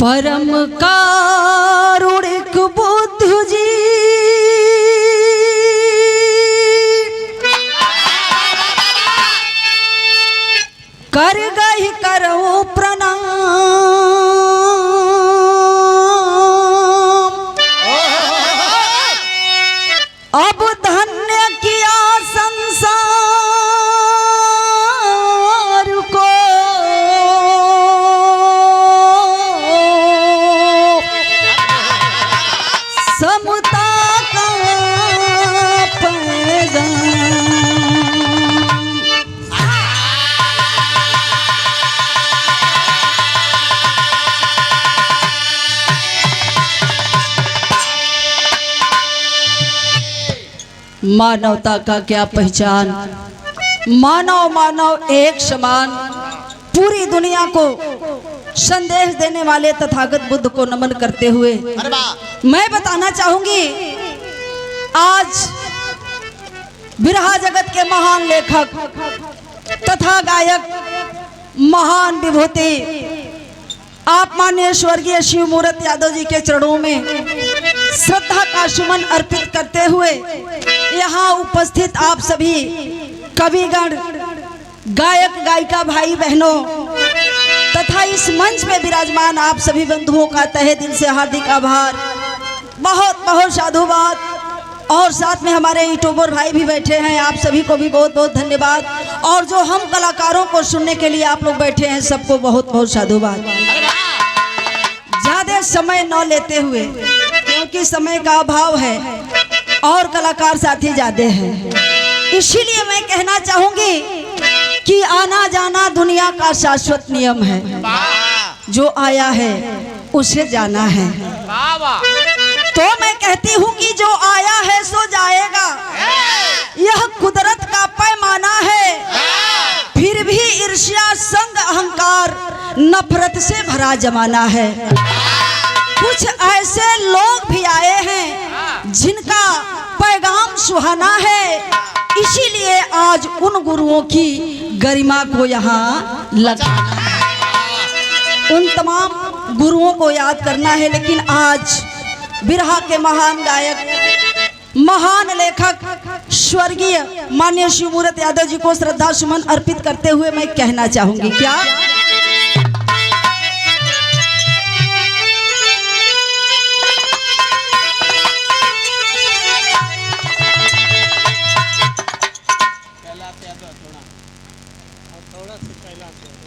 परम कारुणिक बुद्ध जी कर गई करो प्रणाम। अब धन्य किया संसार को, समता का पैगाम। मानवता का क्या पहचान, मानव मानव एक समान। पूरी दुनिया को संदेश देने वाले तथागत बुद्ध को नमन करते हुए मैं बताना चाहूंगी, आज बिरहा जगत के महान लेखक तथा गायक महान विभूति आप माननीय स्वर्गीय शिव मूरत यादव जी के चरणों में श्रद्धा का सुमन अर्पित करते हुए यहाँ उपस्थित आप सभी कविगण, गायक गायिका भाई बहनों तथा इस मंच में विराजमान आप सभी बंधुओं का तहे दिल से हार्दिक आभार, बहुत बहुत साधुवाद। और साथ में हमारे यूट्यूबर भाई भी बैठे हैं, आप सभी को भी बहुत बहुत धन्यवाद। और जो हम कलाकारों को सुनने के लिए आप लोग बैठे हैं, सबको बहुत बहुत साधुवाद। ज्यादा समय न लेते हुए, क्योंकि समय का अभाव है और कलाकार साथी ज्यादा हैं, इसीलिए मैं कहना चाहूंगी कि आना जाना दुनिया का शाश्वत नियम है। जो आया है उसे जाना है। तो मैं कहती हूँ कि जो आया है सो जाएगा, यह कुदरत का पैमाना है। फिर भी ईर्ष्या, संग, अहंकार, नफरत से भरा जमाना है। कुछ ऐसे लोग भी आए हैं जिनका पैगाम सुहाना है, इसीलिए आज उन गुरुओं की गरिमा को यहाँ लगाना है, उन तमाम गुरुओं को याद करना है। लेकिन आज बिरहा के महान गायक, महान लेखक स्वर्गीय माननीय शिव मूरत यादव जी को श्रद्धा सुमन अर्पित करते हुए मैं कहना चाहूंगी, क्या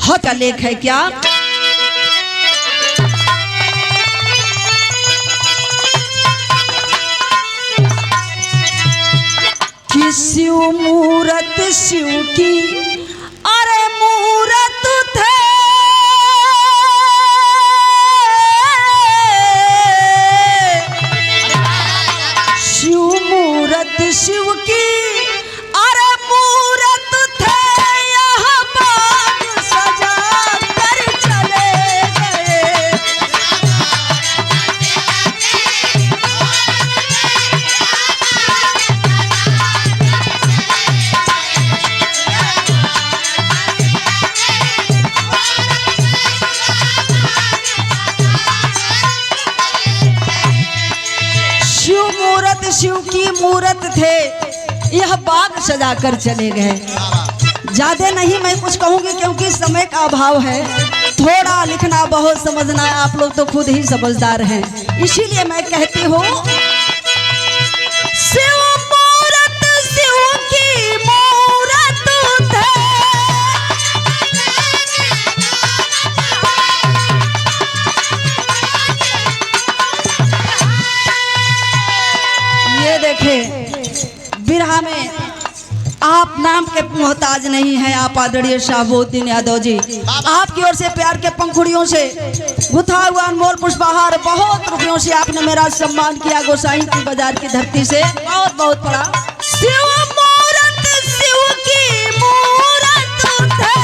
हक का लेख है क्या? कि शिव मूरत शिव की अरे मूरत थे, शिव मूरत शिव की अरे मूरत थे, यहाँ बाग सजा कर चले गए। शिव की मूरत थे, यह बाग सजा कर चले गए। ज्यादा नहीं मैं कुछ कहूंगी, क्योंकि समय का अभाव है। थोड़ा लिखना, बहुत समझना, आप लोग तो खुद ही समझदार हैं। इसीलिए मैं कहती हूँ, शिव मूरत शिव की मूरत थे, देखे बिरहा में आप नाम के मोहताज नहीं हैं। आप आदरणीय शाहबुद्दीन यादव जी, आपकी ओर से प्यार के पंखुड़ियों से गुथा हुआ अनमोल पुष्पहार, बहुत रुपयों से आपने मेरा सम्मान किया। गोसाई की बाजार की धरती से बहुत बहुत बड़ा। शिव मूरत शिव की मूरत थे,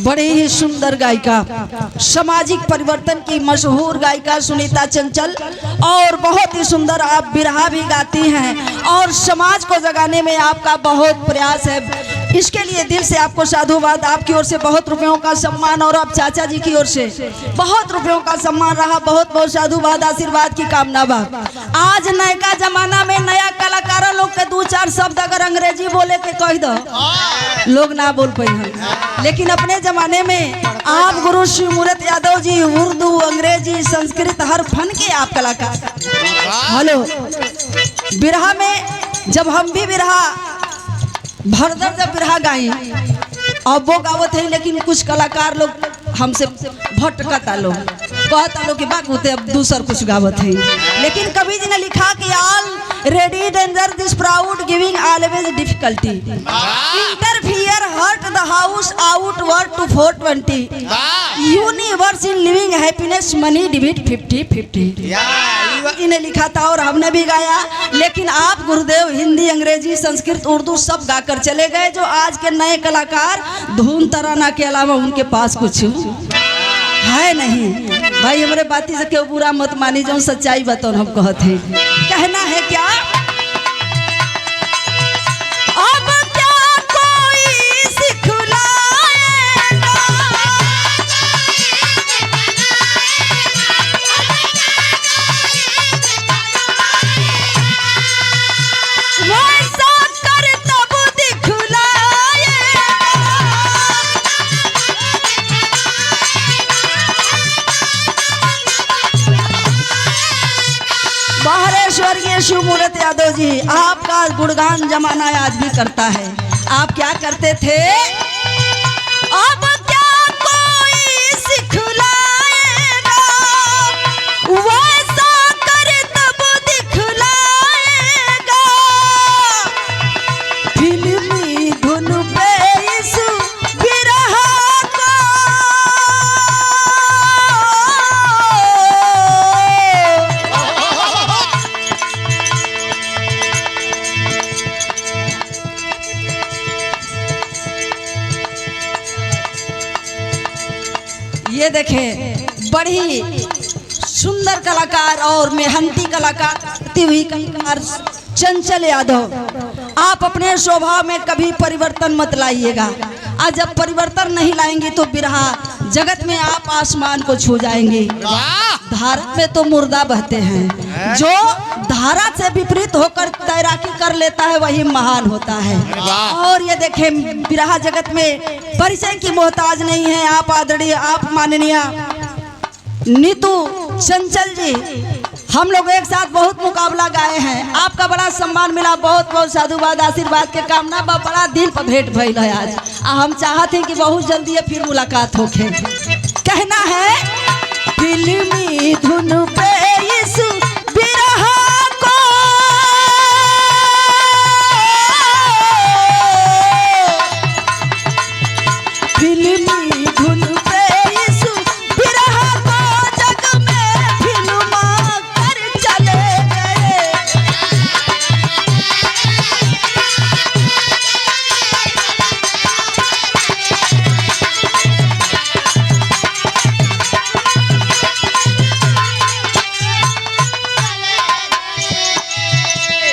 बड़े ही सुंदर गायिका, सामाजिक परिवर्तन की मशहूर गायिका सुनीता चंचल, और बहुत ही सुंदर आप बिरहा भी गाती हैं और समाज को जगाने में आपका बहुत प्रयास है। इसके लिए दिल से आपको साधुवाद। आपकी ओर से बहुत रुपयों का सम्मान और आप चाचा जी की ओर से बहुत रुपयों का सम्मान रहा। बहुत बहुत साधुवाद, आशीर्वाद की कामना बा। आज नए का जमाना में नया कलाकारों लोग के दो चार शब्द अगर अंग्रेजी बोले के कह दो लोग ना बोल पाए, लेकिन अपने जमाने में आप गुरु शिव मूरत यादव जी उर्दू, अंग्रेजी, संस्कृत हर फन के आप कलाकार। हेलो, बिरहा में जब हम भी बिरहा भरदर जब बिरहा गाई और वो गावत है, लेकिन कुछ कलाकार लोग हमसे भटकता लोग कहता लोग कि बात होते अब दूसर कुछ गावत है। लेकिन कभी जी ने लिखा कि already danger this proud giving always difficulty interfere hurt the house outward to 420 universe in living happiness money divide 50-50 इन्हें लिखा था और हमने भी गाया। लेकिन आप गुरुदेव हिंदी, अंग्रेजी, संस्कृत, उर्दू सब गाकर चले गए। जो आज के नए कलाकार धुन तराना के अलावा उनके पास कुछ है नहीं। भाई हमारे बाती से क्यों बुरा मत मानी, जो सच्चाई बताओ हम कहते कहना है क्या। अब क्या कोई सिखलाएगा, वैसा कर तब दिखलाएगा। स्वर्गीय शिव मूरत यादव जी, आपका गुणगान जमाना आज भी करता है। आप क्या करते थे। अब क्या कोई सिखलाएगा, वैसा कर तब दिखलाएगा। फिल्मी धुन पे इस बिरहा को ये देखें, बड़ी सुंदर कलाकार और मेहनती कलाकार हुई कलाकार चंचल यादव। आप अपने स्वभाव में कभी परिवर्तन मत लाइएगा। आज जब परिवर्तन नहीं लाएंगे तो बिरहा जगत में आप आसमान को छू जाएंगे। धारा में तो मुर्दा बहते हैं, जो धारा से विपरीत होकर तैराकी कर लेता है वही महान होता है। और ये देखें, बिरहा जगत में परिचय की मोहताज नहीं है। आप आदरणीय, आप माननीय नीतू चंचल जी, हम लोग एक साथ बहुत मुकाबला गाए हैं। आपका बड़ा सम्मान मिला। बहुत बहुत साधुवाद, आशीर्वाद के कामना बा। बड़ा दिल पर भेंट भइल है आज। हम चाहते हैं कि बहुत जल्दी फिर मुलाकात होके। कहना है फिल्मी धुन पे इस बिरहा को फिल्मी धुन पे इस बिरहा को जग में फिल्मा कर चले गए।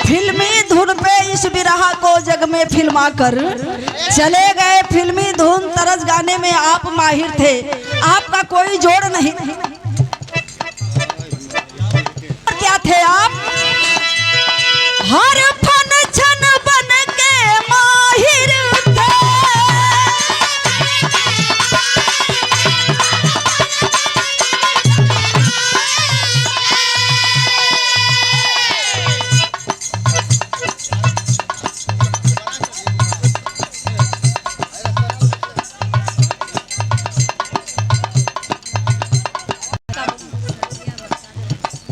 फिल्मी धुन पे इस बिरहा को जग में फिल्मा कर चले गए। फिल्मी धुन तरस गाने में आप माहिर थे, आपका कोई जोड़ नहीं। क्या थे आप, हर फन छन बन के माहिर थे।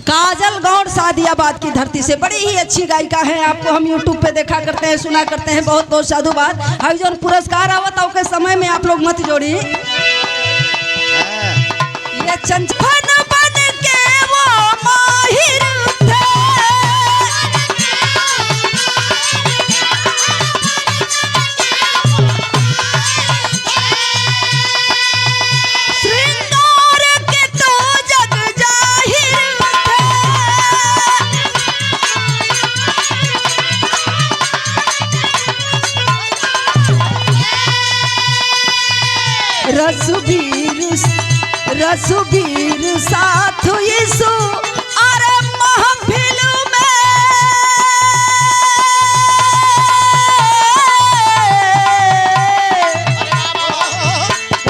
काजल गौड़ सादियाबाद की धरती से बड़ी ही अच्छी गायिका है। आपको हम यूट्यूब पे देखा करते हैं, सुना करते हैं। बहुत बहुत साधुवाद। अभी जो पुरस्कार आवत के समय में आप लोग मत जोड़ी। ये चंचल बन के वो माहिर थे। रसुबीर साथ यीशु अरे महफिल में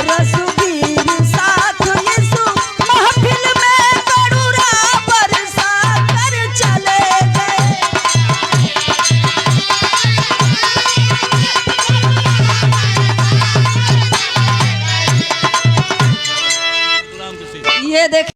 रसुबीर साथ यीशु महफिल में करुणा बरसा कर चले गए। ये देख